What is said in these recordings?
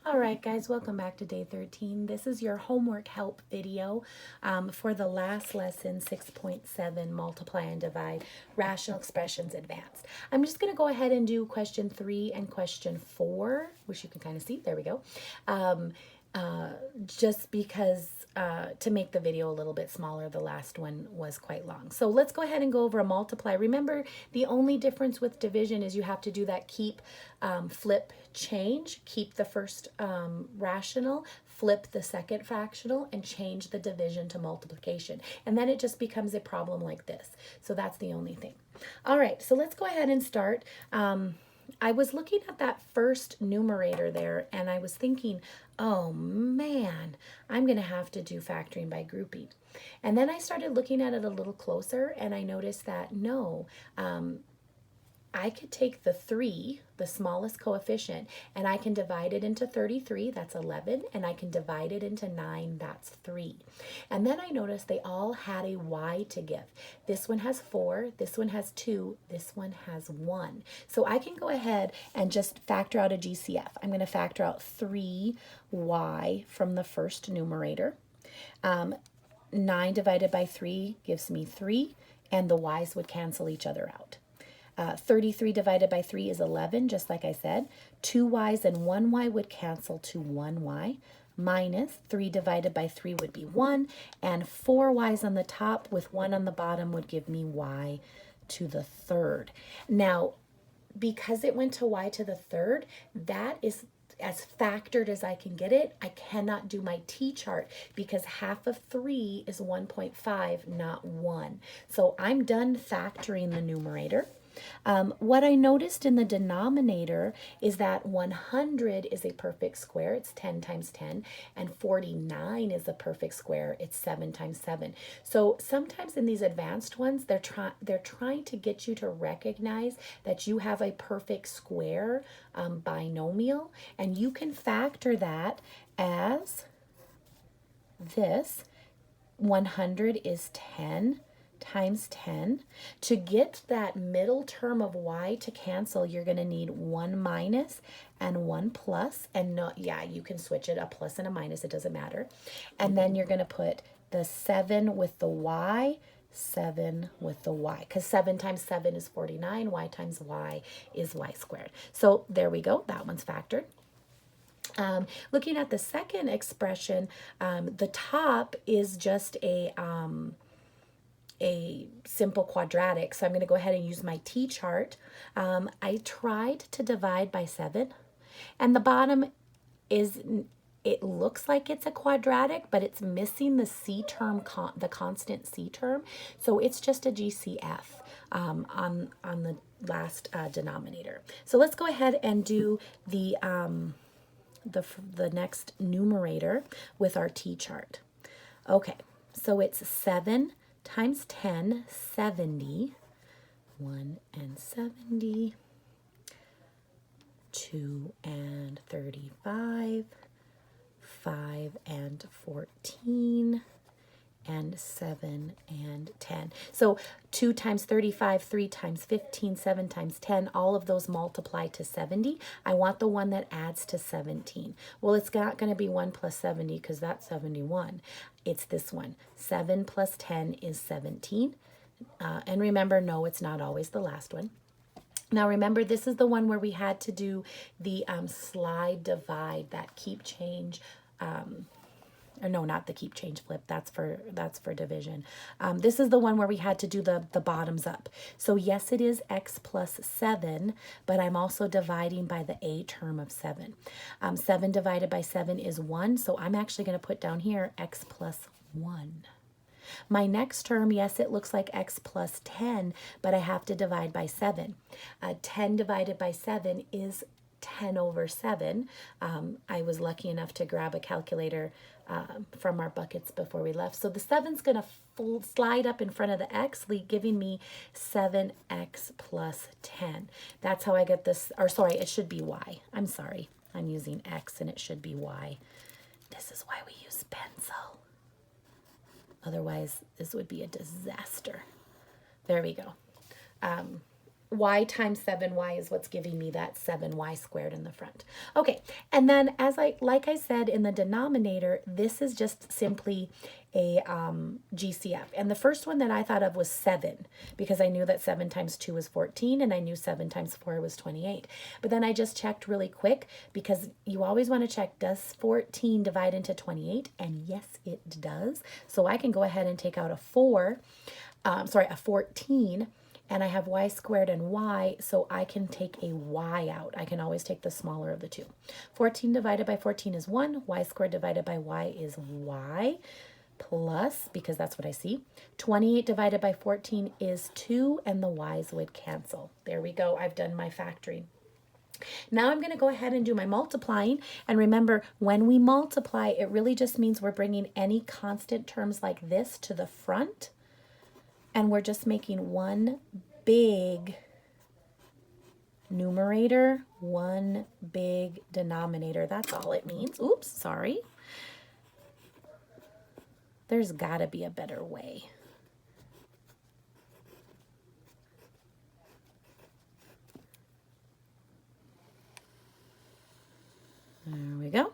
All right, guys, welcome back to day 13. This is your homework help video for the last lesson, 6.7, multiply and divide, rational expressions advanced. I'm just going to go ahead and do question 3 and question 4, which you can kind of see. There we go. Just because to make the video a little bit smaller, the last one was quite long. So let's go ahead and go over a multiply. Remember, the only difference with division is you have to do that keep, flip, change, keep the first rational, flip the second fractional, and change the division to multiplication. And then it just becomes a problem like this. So that's the only thing. All right, so let's go ahead and start. I was looking at that first numerator there and I was thinking, oh man, I'm going to have to do factoring by grouping. And then I started looking at it a little closer and I noticed that no, I could take the 3, the smallest coefficient, and I can divide it into 33, that's 11, and I can divide it into 9, that's 3. And then I noticed they all had a y to give. This one has 4, this one has 2, this one has 1. So I can go ahead and just factor out a GCF. I'm going to factor out 3y from the first numerator. 9 divided by 3 gives me 3, and the y's would cancel each other out. 33 divided by 3 is 11, just like I said. 2 y's and 1 y would cancel to 1 y. Minus 3 divided by 3 would be 1. And 4 y's on the top with 1 on the bottom would give me y to the third. Now, because it went to y to the third, that is as factored as I can get it. I cannot do my t-chart because half of 3 is 1.5, not 1. So I'm done factoring the numerator. What I noticed in the denominator is that 100 is a perfect square, it's 10 times 10, and 49 is a perfect square, it's 7 times 7. So sometimes in these advanced ones, they're trying to get you to recognize that you have a perfect square binomial, and you can factor that as this. 100 is 10 times 10. To get that middle term of y to cancel, you're going to need 1 minus and 1 plus. And no, yeah, you can switch it, a plus and a minus, it doesn't matter. And then you're going to put the 7 with the y, 7 with the y, because 7 times 7 is 49, y times y is y squared. So there we go, that one's factored. Looking at the second expression, the top is just a simple quadratic. So I'm going to go ahead and use my t-chart. I tried to divide by 7, and the bottom is, it looks like it's a quadratic, but it's missing the c term, the constant c term. So it's just a GCF on the last denominator. So let's go ahead and do the next numerator with our t-chart. Okay, so it's 7 times 10, 70, 1 and 70, 2 and 35, 5 and 14, and 7 and 10. So 2 times 35, 3 times 15, 7 times 10, all of those multiply to 70. I want the one that adds to 17. Well, it's not going to be 1 plus 70 because that's 71. It's this one. 7 plus 10 is 17. And remember, no, it's not always the last one. Now remember, this is the one where we had to do the slide divide, that keep change, or no, not the keep change flip, that's for division. This is the one where we had to do the bottoms up. So yes, it is x plus 7, but I'm also dividing by the a term of 7. 7 divided by 7 is 1, so I'm actually going to put down here x plus 1. My next term, yes, it looks like x plus 10, but I have to divide by 7. 10 divided by 7 is 10 over 7. I was lucky enough to grab a calculator from our buckets before we left. So the 7's going to slide up in front of the x, giving me 7x plus 10. That's how I get this, or sorry, it should be y. I'm sorry. I'm using x and it should be y. This is why we use pencil. Otherwise, this would be a disaster. There we go. y times 7y is what's giving me that 7y squared in the front. Okay, and then like I said in the denominator, this is just simply a GCF. And the first one that I thought of was 7, because I knew that 7 times 2 was 14, and I knew 7 times 4 was 28. But then I just checked really quick, because you always want to check, does 14 divide into 28? And yes, it does. So I can go ahead and take out a 14, and I have y squared and y, so I can take a y out. I can always take the smaller of the two. 14 divided by 14 is 1. Y squared divided by y is y plus, because that's what I see. 28 divided by 14 is 2, and the y's would cancel. There we go. I've done my factoring. Now I'm going to go ahead and do my multiplying. And remember, when we multiply, it really just means we're bringing any constant terms like this to the front. And we're just making one big numerator, one big denominator. That's all it means. Oops, sorry. There's got to be a better way. There we go.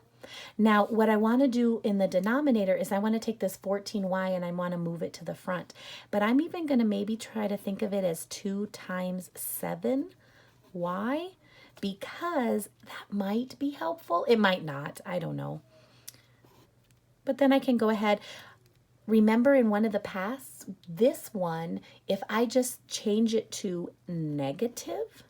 Now, what I want to do in the denominator is I want to take this 14y and I want to move it to the front. But I'm even going to maybe try to think of it as 2 times 7y, because that might be helpful. It might not. I don't know. But then I can go ahead. Remember, in one of the pasts, this one, if I just change it to negative,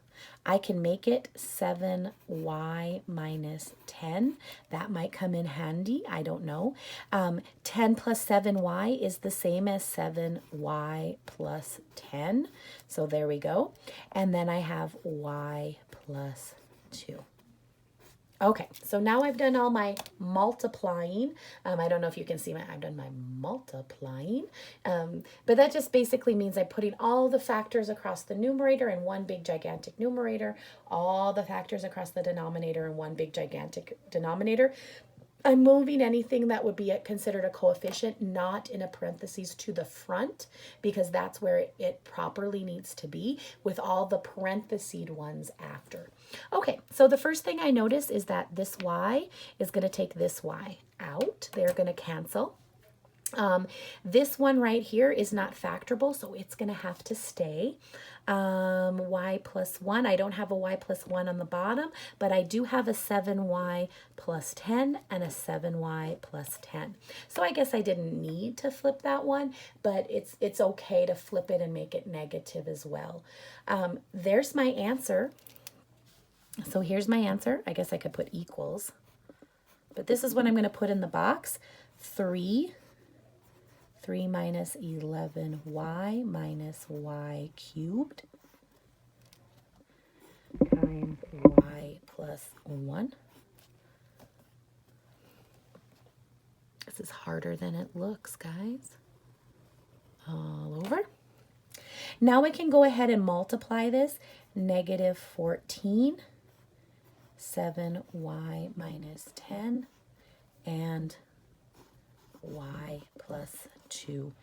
I can make it 7y minus 10. That might come in handy. I don't know. 10 plus 7y is the same as 7y plus 10. So there we go. And then I have y plus 2. Okay, so now I've done all my multiplying. I don't know if you can see I've done my multiplying. But that just basically means I'm putting all the factors across the numerator in one big gigantic numerator, all the factors across the denominator in one big gigantic denominator. I'm moving anything that would be considered a coefficient not in a parentheses to the front, because that's where it properly needs to be, with all the parenthesed ones after. Okay, so the first thing I notice is that this y is going to take this y out. They're going to cancel. This one right here is not factorable, so it's going to have to stay. Y plus 1. I don't have a y plus 1 on the bottom, but I do have a 7y plus 10 and a 7y plus 10. So I guess I didn't need to flip that one, but it's okay to flip it and make it negative as well. There's my answer. So here's my answer. I guess I could put equals, but this is what I'm going to put in the box. 3 minus 11y minus y cubed times y plus 1. This is harder than it looks, guys. All over. Now I can go ahead and multiply this. Negative 14, 7y minus 10, and y plus 2.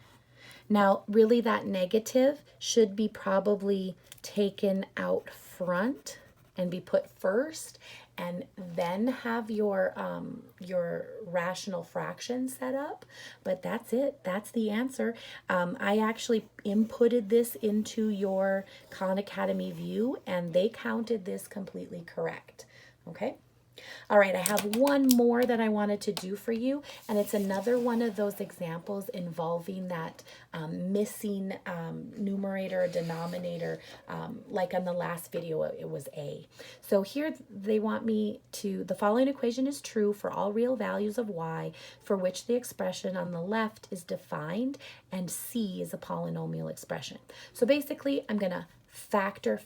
Now, really, that negative should be probably taken out front and be put first, and then have your rational fraction set up. But that's it. That's the answer. I actually inputted this into your Khan Academy view, and they counted this completely correct. Okay. All right, I have one more that I wanted to do for you, and it's another one of those examples involving that missing numerator or denominator, like on the last video, it was A. So here they want me to, the following equation is true for all real values of y for which the expression on the left is defined and C is a polynomial expression. So basically, I'm going to factor,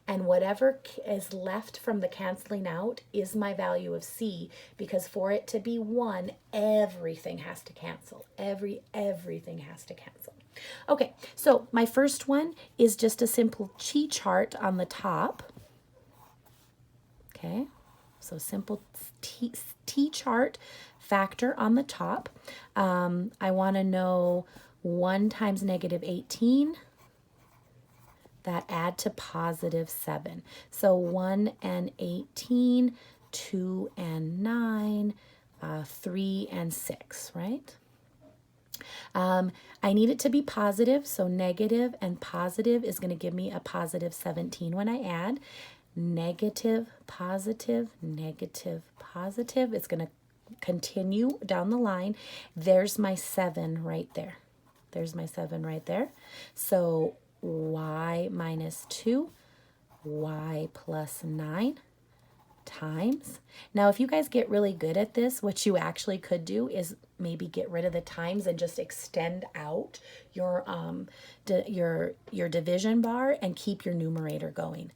and whatever is left from the canceling out is my value of C, because for it to be 1, everything has to cancel. Everything has to cancel. Okay, so my first one is just a simple chi chart on the top. Okay, so simple T chart factor on the top. I want to know 1 times negative 18 that add to positive 7. So 1 and 18, 2 and 9, 3 and 6, right? I need it to be positive, so negative and positive is going to give me a positive 17 when I add. Negative, positive, negative, positive. It's going to continue down the line. There's my 7 right there. There's my 7 right there. So y minus 2, y plus 9 times. Now, if you guys get really good at this, what you actually could do is maybe get rid of the times and just extend out your your division bar and keep your numerator going.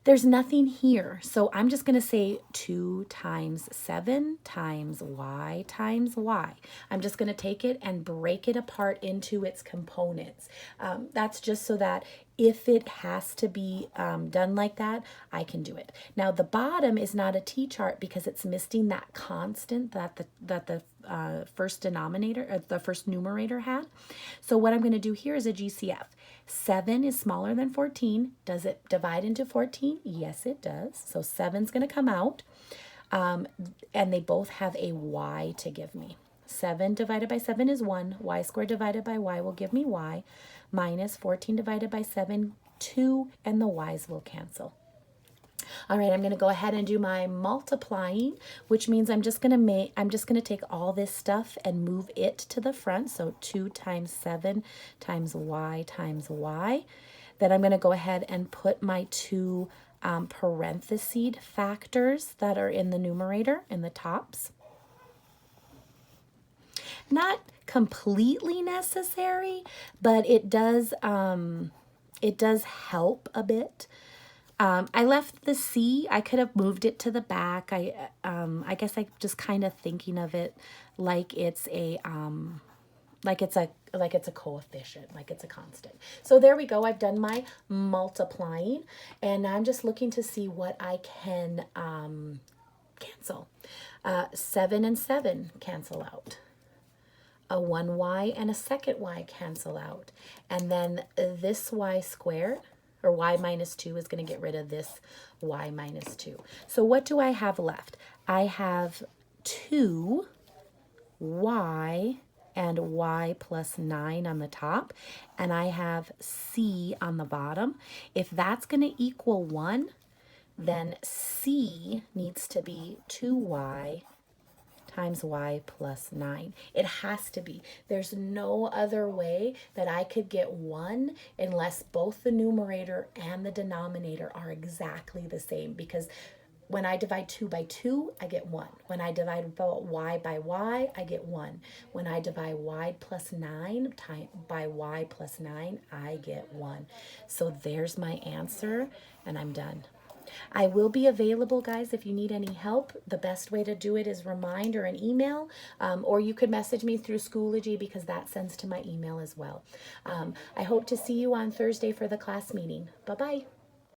There's nothing here, so I'm just going to say 2 times 7 times y times y. I'm just going to take it and break it apart into its components. That's just so that if it has to be done like that, I can do it. Now, the bottom is not a t-chart because it's missing that constant that the first denominator, or the first numerator had. So what I'm going to do here is a GCF. 7 is smaller than 14. Does it divide into 14? Yes, it does. So 7's going to come out. And they both have a y to give me. 7 divided by 7 is 1. Y squared divided by y will give me y. Minus 14 divided by 7, 2. And the y's will cancel. All right, I'm going to go ahead and do my multiplying, which means I'm just going to take all this stuff and move it to the front. So 2 times 7 times y times y. Then I'm going to go ahead and put my 2 parentheses factors that are in the numerator in the tops. Not completely necessary, but it does help a bit. I left the C. I could have moved it to the back. I guess I'm just kind of thinking of it like it's a coefficient, like it's a constant. So there we go. I've done my multiplying, and I'm just looking to see what I can cancel. 7 and 7 cancel out. A 1y and a second y cancel out. And then this y squared, or y minus 2, is going to get rid of this y minus 2. So what do I have left? I have 2y and y plus 9 on the top, and I have c on the bottom. If that's going to equal 1, then c needs to be 2y times y plus 9. It has to be. There's no other way that I could get 1 unless both the numerator and the denominator are exactly the same, because when I divide 2 by 2, I get 1. When I divide y by y, I get 1. When I divide y plus 9 by y plus 9, I get 1. So there's my answer, and I'm done. I will be available, guys, if you need any help. The best way to do it is remind or an email, or you could message me through Schoology because that sends to my email as well. I hope to see you on Thursday for the class meeting. Bye-bye.